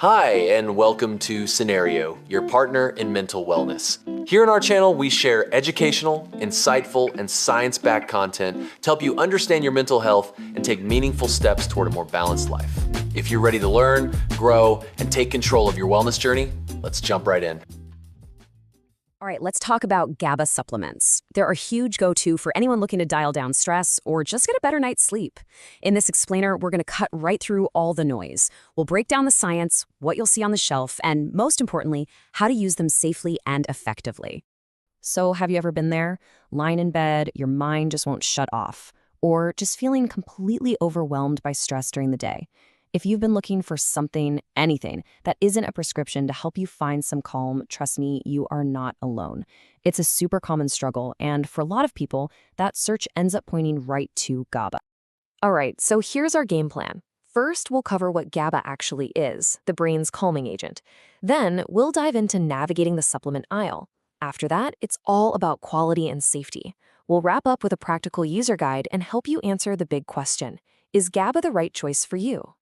Hi, and welcome to Cenario, your partner in mental wellness. Here on our channel, we share educational, insightful, and science-backed content to help you understand your mental health and take meaningful steps toward a more balanced life. If you're ready to learn, grow, and take control of your wellness journey, let's jump right in. All right, let's talk about GABA supplements. They're a huge go-to for anyone looking to dial down stress or just get a better night's sleep. In this explainer, we're going to cut right through all the noise. We'll break down the science, what you'll see on the shelf, and most importantly, how to use them safely and effectively. So have you ever been there? Lying in bed, your mind just won't shut off, or just feeling completely overwhelmed by stress during the day? If you've been looking for something, anything, that isn't a prescription to help you find some calm, trust me, you are not alone. It's a super common struggle, and for a lot of people, that search ends up pointing right to GABA. All right, so here's our game plan. First, we'll cover what GABA actually is, the brain's calming agent. Then, we'll dive into navigating the supplement aisle. After that, it's all about quality and safety. We'll wrap up with a practical user guide and help you answer the big question: is GABA the right choice for you?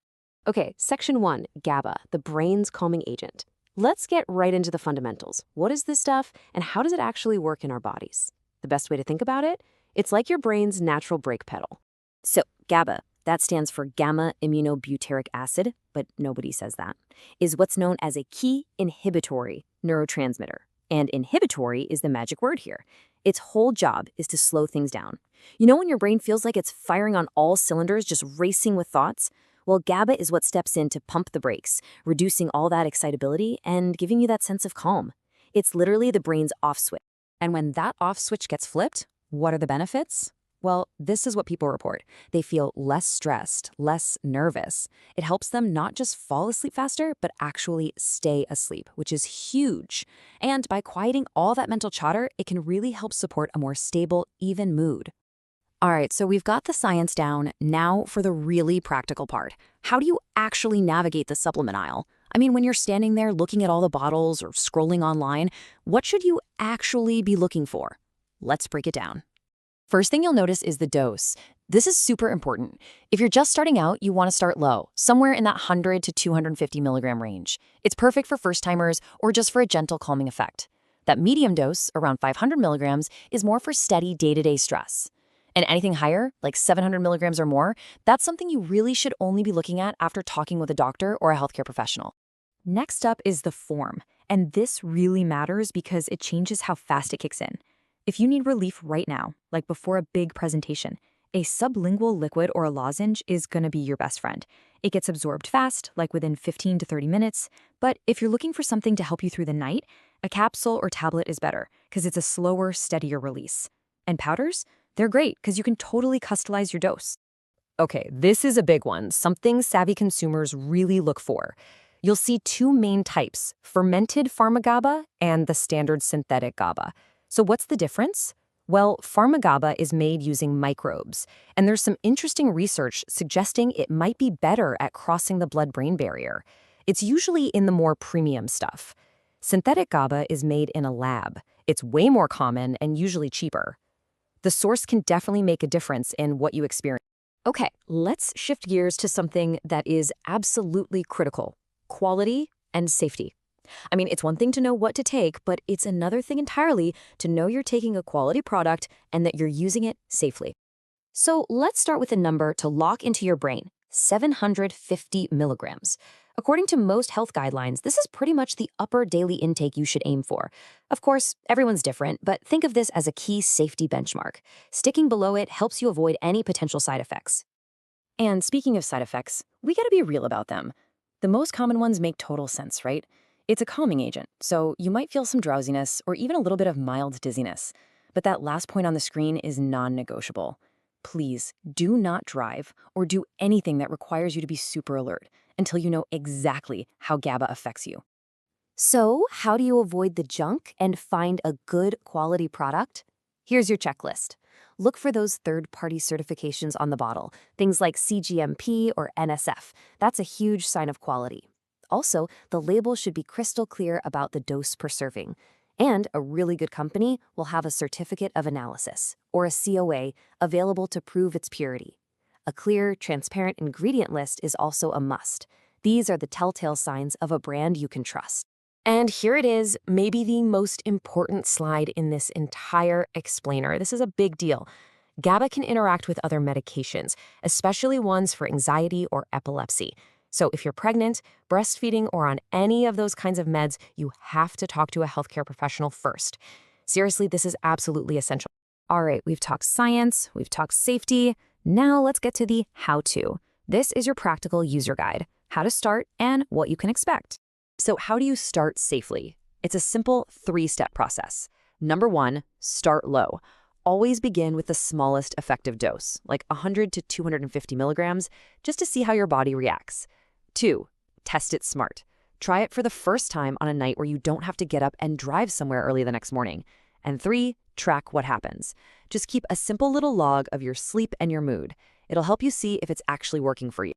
Okay, Section 1, GABA, the brain's calming agent. Let's get right into the fundamentals. What is this stuff, and how does it actually work in our bodies? The best way to think about it? It's like your brain's natural brake pedal. So, GABA, that stands for gamma-aminobutyric acid, but nobody says that, is what's known as a key inhibitory neurotransmitter. And inhibitory is the magic word here. Its whole job is to slow things down. You know when your brain feels like it's firing on all cylinders, just racing with thoughts? Well, GABA is what steps in to pump the brakes, reducing all that excitability and giving you that sense of calm. It's literally the brain's off switch. And when that off switch gets flipped, what are the benefits? Well, this is what people report. They feel less stressed, less nervous. It helps them not just fall asleep faster, but actually stay asleep, which is huge. And by quieting all that mental chatter, it can really help support a more stable, even mood. All right, so we've got the science down. Now for the really practical part. How do you actually navigate the supplement aisle? I mean, when you're standing there looking at all the bottles or scrolling online, what should you actually be looking for? Let's break it down. First thing you'll notice is the dose. This is super important. If you're just starting out, you want to start low, somewhere in that 100 to 250 milligram range. It's perfect for first-timers or just for a gentle calming effect. That medium dose, around 500 milligrams, is more for steady day-to-day stress. And anything higher, like 700 milligrams or more, that's something you really should only be looking at after talking with a doctor or a healthcare professional. Next up is the form, and this really matters because it changes how fast it kicks in. If you need relief right now, like before a big presentation, a sublingual liquid or a lozenge is going to be your best friend. It gets absorbed fast, like within 15 to 30 minutes, but if you're looking for something to help you through the night, a capsule or tablet is better because it's a slower, steadier release. And powders? They're great because you can totally customize your dose. Okay, this is a big one, something savvy consumers really look for. You'll see two main types, fermented pharma-GABA and the standard synthetic GABA. So what's the difference? Well, pharma-GABA is made using microbes, and there's some interesting research suggesting it might be better at crossing the blood-brain barrier. It's usually in the more premium stuff. Synthetic GABA is made in a lab. It's way more common and usually cheaper. The source can definitely make a difference in what you experience. Okay, let's shift gears to something that is absolutely critical: quality and safety. I mean, it's one thing to know what to take, but it's another thing entirely to know you're taking a quality product and that you're using it safely. So let's start with a number to lock into your brain: 750 milligrams. According to most health guidelines, this is pretty much the upper daily intake you should aim for. Of course, everyone's different, but think of this as a key safety benchmark. Sticking below it helps you avoid any potential side effects. And speaking of side effects, we gotta be real about them. The most common ones make total sense, right? It's a calming agent, so you might feel some drowsiness or even a little bit of mild dizziness. But that last point on the screen is non-negotiable. Please do not drive or do anything that requires you to be super alert until you know exactly how GABA affects you. So, how do you avoid the junk and find a good quality product? Here's your checklist. Look for those third-party certifications on the bottle, things like CGMP or NSF. That's a huge sign of quality. Also, the label should be crystal clear about the dose per serving. And a really good company will have a certificate of analysis, or a COA, available to prove its purity. A clear, transparent ingredient list is also a must. These are the telltale signs of a brand you can trust. And here it is, maybe the most important slide in this entire explainer. This is a big deal. GABA can interact with other medications, especially ones for anxiety or epilepsy. So if you're pregnant, breastfeeding, or on any of those kinds of meds, you have to talk to a healthcare professional first. Seriously, this is absolutely essential. All right, we've talked science, we've talked safety. Now let's get to the how-to. This is your practical user guide, how to start and what you can expect. So how do you start safely? It's a simple 3-step process. Number 1, start low. Always begin with the smallest effective dose, like 100 to 250 milligrams, just to see how your body reacts. 2, test it smart. Try it for the first time on a night where you don't have to get up and drive somewhere early the next morning. And 3, track what happens. Just keep a simple little log of your sleep and your mood. It'll help you see if it's actually working for you.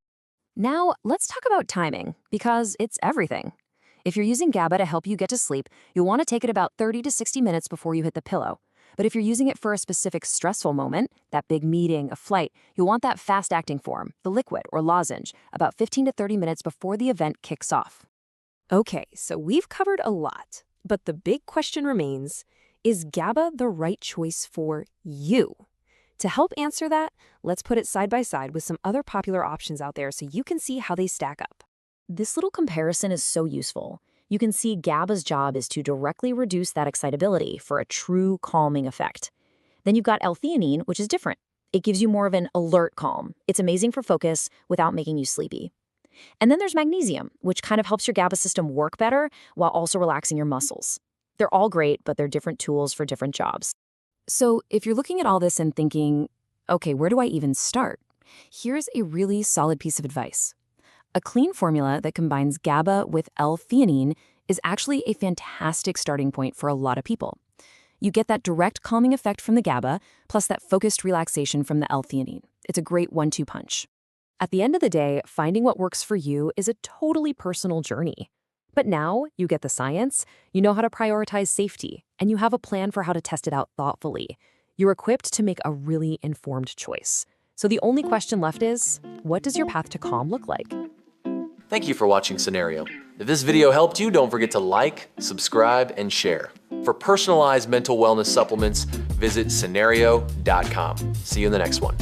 Now, let's talk about timing, because it's everything. If you're using GABA to help you get to sleep, you'll want to take it about 30 to 60 minutes before you hit the pillow. But if you're using it for a specific stressful moment, that big meeting, a flight, you'll want that fast-acting form, the liquid or lozenge, about 15 to 30 minutes before the event kicks off. Okay, so we've covered a lot, but the big question remains, is GABA the right choice for you? To help answer that, let's put it side by side with some other popular options out there so you can see how they stack up. This little comparison is so useful. You can see GABA's job is to directly reduce that excitability for a true calming effect. Then you've got L-theanine, which is different. It gives you more of an alert calm. It's amazing for focus without making you sleepy. And then there's magnesium, which kind of helps your GABA system work better while also relaxing your muscles. They're all great, but they're different tools for different jobs. So if you're looking at all this and thinking, okay, where do I even start? Here's a really solid piece of advice. A clean formula that combines GABA with L-theanine is actually a fantastic starting point for a lot of people. You get that direct calming effect from the GABA, plus that focused relaxation from the L-theanine. It's a great 1-2 punch. At the end of the day, finding what works for you is a totally personal journey. But now you get the science, you know how to prioritize safety, and you have a plan for how to test it out thoughtfully. You're equipped to make a really informed choice. So the only question left is, what does your path to calm look like? Thank you for watching Cenario. If this video helped you, don't forget to like, subscribe, and share. For personalized mental wellness supplements, visit Cenario.com. See you in the next one.